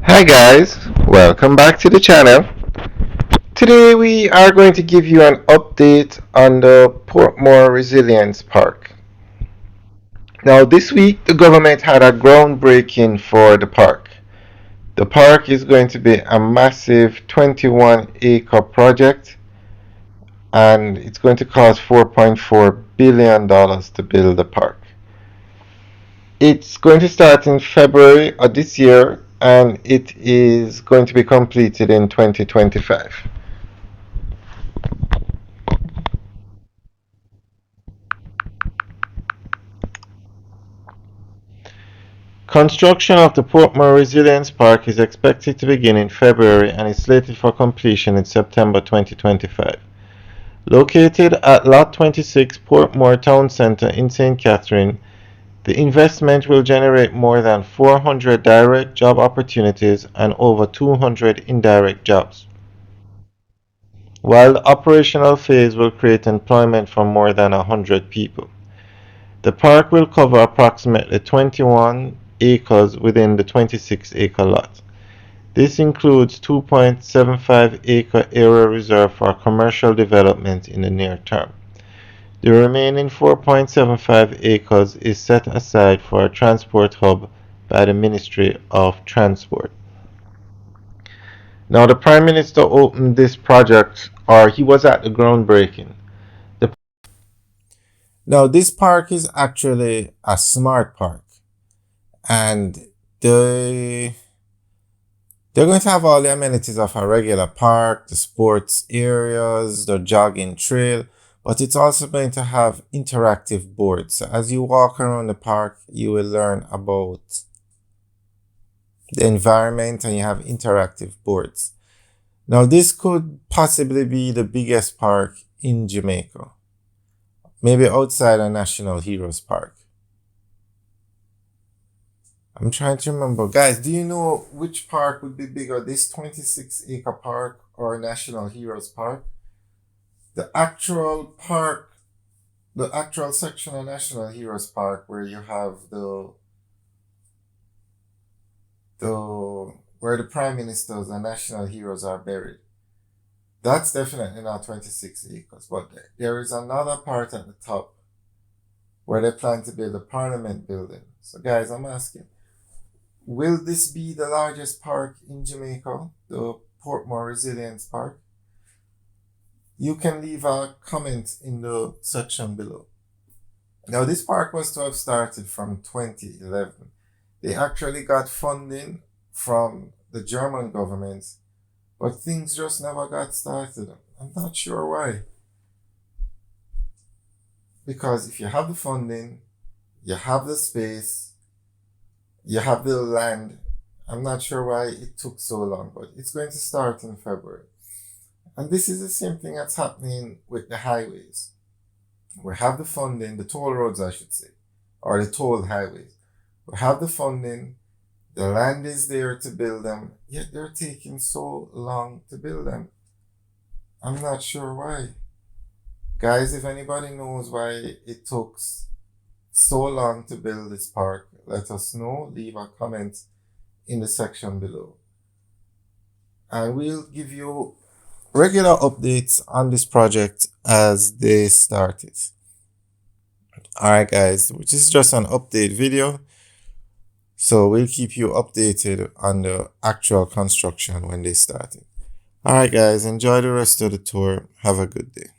Hi guys, welcome back to the channel. Today we are going to give you an update on the Portmore Resilience Park. Now this week the government had a groundbreaking for the park. The park is going to be a massive 21-acre project and it's going to cost $4.4 billion to build the park. It's going to start in February of this year and it is going to be completed in 2025. Construction of the Portmore Resilience Park is expected to begin in February and is slated for completion in September 2025. Located at Lot 26 Portmore Town Centre in St. Catherine, the investment will generate more than 400 direct job opportunities and over 200 indirect jobs, while the operational phase will create employment for more than 100 people. The park will cover approximately 21 acres within the 26-acre lot. This includes 2.75-acre area reserved for commercial development in the near term. The remaining 4.75 acres is set aside for a transport hub by the Ministry of Transport. Now, the Prime Minister opened this project, or he was at the groundbreaking. Now, this park is actually a smart park, and they're going to have all the amenities of a regular park, the sports areas, the jogging trail, but it's also going to have interactive boards. So as you walk around the park, you will learn about the environment and you have interactive boards. Now, this could possibly be the biggest park in Jamaica, maybe outside a National Heroes Park. I'm trying to remember. Guys, do you know which park would be bigger, this 26-acre park or National Heroes Park? The actual park, the actual section of National Heroes Park where you have where the prime ministers and national heroes are buried. That's definitely not 26 acres, but there is another part at the top where they plan to build a parliament building. So guys, I'm asking, will this be the largest park in Jamaica, the Portmore Resilience Park? You can leave a comment in the section below. Now, this park was to have started from 2011. They actually got funding from the German government, but things just never got started. I'm not sure why. Because if you have the funding, you have the space, you have the land, I'm not sure why it took so long, but it's going to start in February. And this is the same thing that's happening with the highways. We have the funding, the toll roads, I should say, or the toll highways. We have the funding, the land is there to build them, yet they're taking so long to build them. I'm not sure why. Guys, if anybody knows why it took so long to build this park, let us know. Leave a comment in the section below. And we'll give you regular updates on this project as they start it. Alright guys, which is just an update video. So we'll keep you updated on the actual construction when they start it. Alright guys, enjoy the rest of the tour. Have a good day.